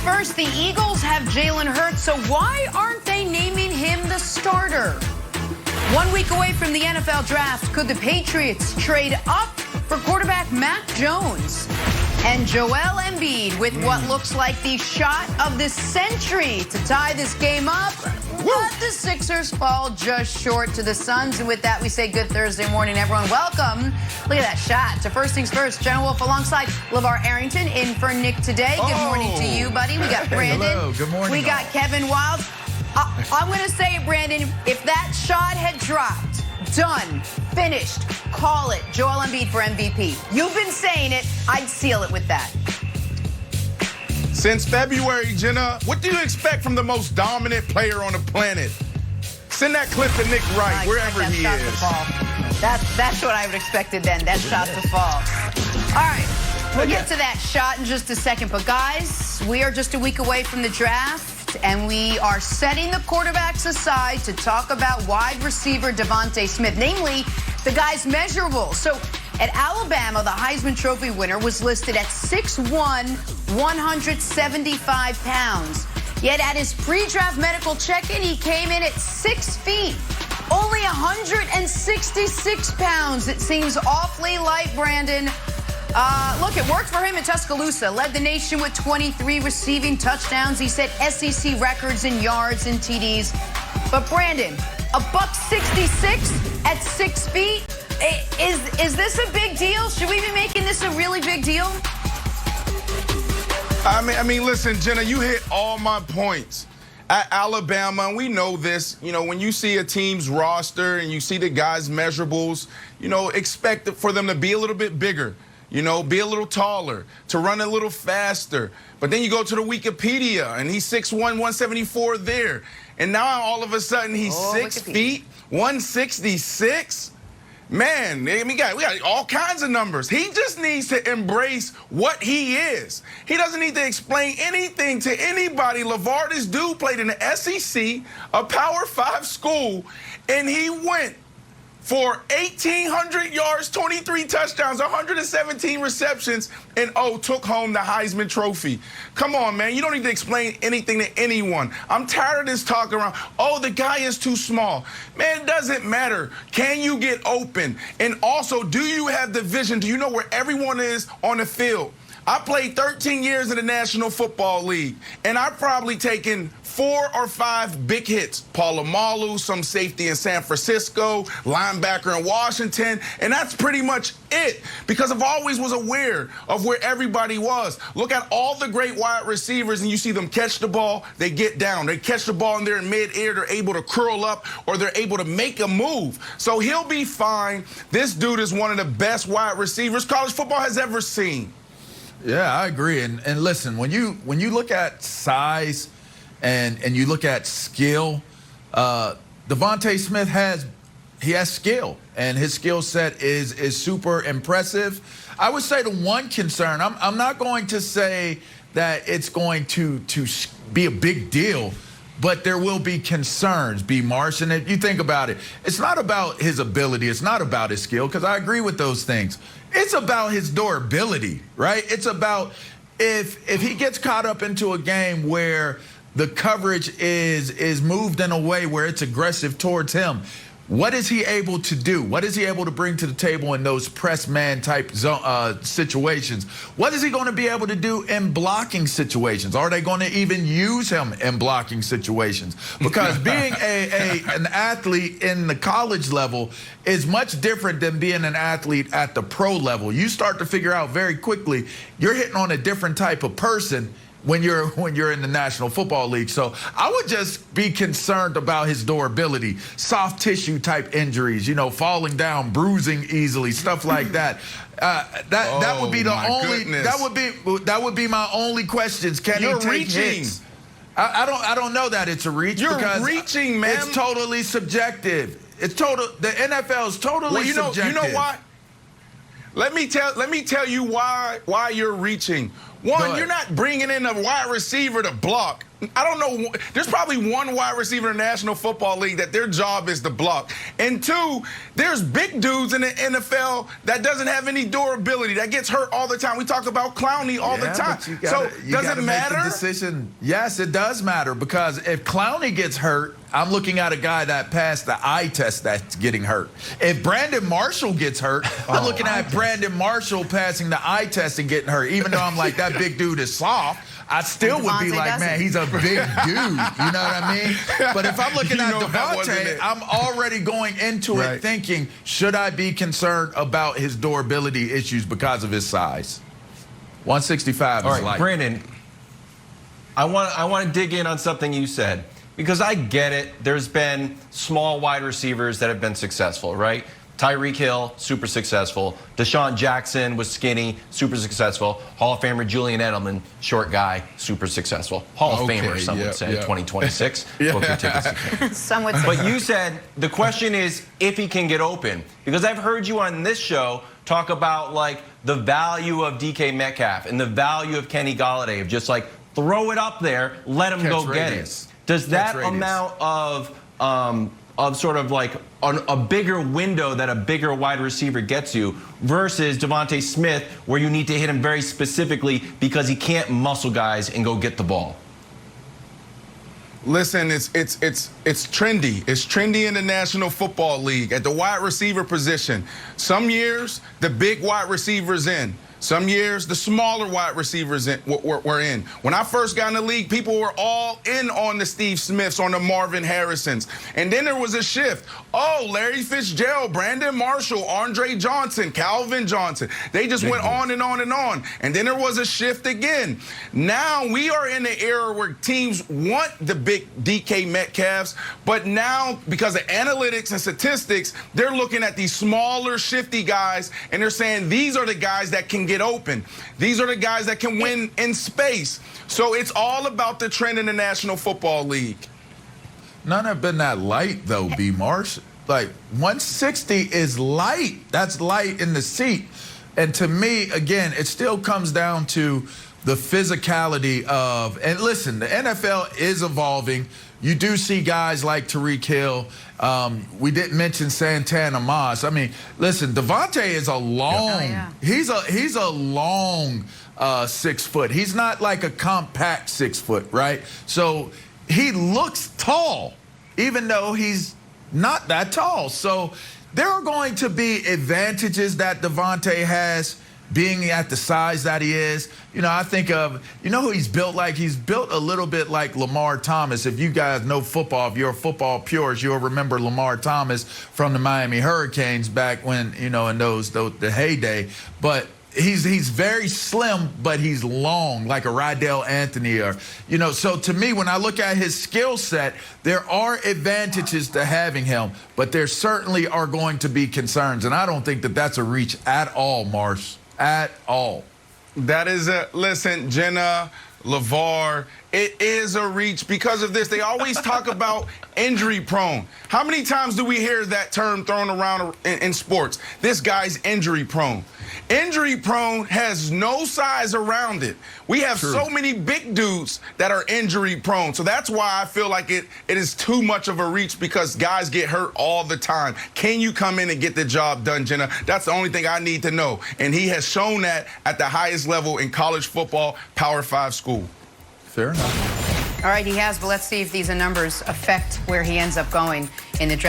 first, the Eagles have Jalen Hurts, so why aren't they naming him the starter? 1 week away from the NFL draft, could the Patriots trade up for quarterback Mac Jones? And Joel Embiid with what looks like the shot of the century to tie this game up. But the Sixers fall just short to the Suns. And with that, we say good Thursday morning, everyone. Welcome. Look at that shot. So first things first, Jenna Wolf alongside LeVar Arrington in for Nick today. Good morning to you, buddy. We got Brandon. Hello. Good morning. We got Kevin Wild. I'm going to say it, Brandon. If that shot had dropped, done, finished, call it Joel Embiid for MVP. You've been saying it. I'd seal it with that. Since February, Jenna, what do you expect from the most dominant player on the planet? Send that clip to Nick Wright, wherever he shot is. To fall. That's what I would expected then, that shot to fall. All right, we'll get to that shot in just a second. But, guys, we are just a week away from the draft, and we are setting the quarterbacks aside to talk about wide receiver DeVonta Smith, namely the guy's measurables. So, at Alabama, the Heisman Trophy winner was listed at 6'1", 175 pounds. Yet at his pre-draft medical check-in, he came in at 6 feet, only 166 pounds. It seems awfully light, Brandon. Look, it worked for him in Tuscaloosa. Led the nation with 23 receiving touchdowns. He set SEC records in yards and TDs. But Brandon, a $166 at 6 feet? Is this a big deal? Should we be making this a really big deal? I mean, listen, Jenna, you hit all my points. At Alabama, and we know this, you know, when you see a team's roster and you see the guys' measurables, you know, expect for them to be a little bit bigger, you know, be a little taller, to run a little faster. But then you go to the Wikipedia, and he's 6'1", 174 there. And now all of a sudden he's 6 feet, 166. Man, we got all kinds of numbers. He just needs to embrace what he is. He doesn't need to explain anything to anybody. LeVar, this dude played in the SEC, a Power 5 school, and he went for 1,800 yards, 23 touchdowns, 117 receptions, and took home the Heisman Trophy. Come on, man. You don't need to explain anything to anyone. I'm tired of this talk around, the guy is too small. Man, it doesn't matter. Can you get open? And also, do you have the vision? Do you know where everyone is on the field? I played 13 years in the National Football League, and I've probably taken 4 or 5 big hits. Polamalu, some safety in San Francisco, linebacker in Washington, and that's pretty much it, because I've always was aware of where everybody was. Look at all the great wide receivers, and you see them catch the ball, they get down. They catch the ball, and they're in midair, they're able to curl up, or they're able to make a move. So he'll be fine. This dude is one of the best wide receivers college football has ever seen. Yeah, I agree. And listen, when you look at size and you look at skill, DeVonta Smith has skill, and his skill set is super impressive. I would say the one concern, I'm not going to say that it's going to be a big deal, but there will be concerns, B. Marsh. And if you think about it, it's not about his ability. It's not about his skill, because I agree with those things. It's about his durability, right? It's about if he gets caught up into a game where the coverage is moved in a way where it's aggressive towards him, what is he able to do? What is he able to bring to the table in those press man type situations? What is he going to be able to do in blocking situations? Are they going to even use him in blocking situations? Because being an athlete in the college level is much different than being an athlete at the pro level. You start to figure out very quickly you're hitting on a different type of person when you're in the National Football League. So I would just be concerned about his durability, soft tissue type injuries, you know, falling down, bruising easily, stuff like that. That would be the only goodness. that would be my only questions. Can he take hits? I don't know that it's a reach. You're because reaching, man. It's totally subjective. It's total. The NFL is totally subjective. You know why? Let me tell you why you're reaching. One, you're not bringing in a wide receiver to block. I don't know. There's probably one wide receiver in the National Football League that their job is to block. And two, there's big dudes in the NFL that doesn't have any durability, that gets hurt all the time. We talk about Clowney all the time. So does it matter? Make the decision. Yes, it does matter, because if Clowney gets hurt, I'm looking at a guy that passed the eye test that's getting hurt. If Brandon Marshall gets hurt, I'm looking at Brandon Marshall passing the eye test and getting hurt. Even though I'm like, that big dude is soft, I still would be like, man, he's a big dude. You know what I mean? But if I'm looking at DeVonta, I'm already going into it thinking, should I be concerned about his durability issues because of his size? 165 is light. Brandon, I want to dig in on something you said, because I get it. There's been small wide receivers that have been successful, right? Tyreek Hill, super successful. Deshaun Jackson was skinny, super successful. Hall of Famer Julian Edelman, short guy, super successful. Hall of Famer, some would say, 2026. Book your tickets. Some would say. But you said the question is if he can get open. Because I've heard you on this show talk about, like, the value of DK Metcalf and the value of Kenny Golladay, of just, like, throw it up there, let him go get it. Does that amount of sort of like a bigger window that a bigger wide receiver gets you versus DeVonta Smith, where you need to hit him very specifically because he can't muscle guys and go get the ball? Listen, it's trendy. It's trendy in the National Football League at the wide receiver position. Some years the big wide receivers in. Some years, the smaller wide receivers were in. When I first got in the league, people were all in on the Steve Smiths, on the Marvin Harrisons. And then there was a shift. Oh, Larry Fitzgerald, Brandon Marshall, Andre Johnson, Calvin Johnson. They just went on and on and on. And then there was a shift again. Now we are in the era where teams want the big DK Metcalfs, but now because of analytics and statistics, they're looking at these smaller, shifty guys, and they're saying these are the guys that can get open. These are the guys that can win in space. So it's all about the trend in the National Football League. None have been that light, though, B. Marsh. Like, 160 is light. That's light in the seat. And to me, again, it still comes down to the physicality of, and listen, the NFL is evolving. You do see guys like Tyreek Hill. We didn't mention Santana Moss. I mean, listen, DeVonta is a long, he's a long 6 foot. He's not like a compact 6 foot, right? So he looks tall, even though he's not that tall. So there are going to be advantages that DeVonta has being at the size that he is. You know, I think of, you know who he's built like? He's built a little bit like Lamar Thomas. If you guys know football, if you're a football purist, you'll remember Lamar Thomas from the Miami Hurricanes back when, you know, in the heyday. But he's very slim, but he's long, like a Rydell Anthony, or, you know. So to me, when I look at his skill set, there are advantages to having him, but there certainly are going to be concerns. And I don't think that that's a reach at all, Marsh. At all. That is listen, Jenna, LeVar, it is a reach because of this. They always talk about injury prone. How many times do we hear that term thrown around in sports? This guy's injury prone. Injury prone has no size around it. We have so many big dudes that are injury prone. So that's why I feel like it is too much of a reach, because guys get hurt all the time. Can you come in and get the job done, Jenna? That's the only thing I need to know. And he has shown that at the highest level in college football, Power 5 school. Fair enough. All right, he has, but let's see if these numbers affect where he ends up going in the draft.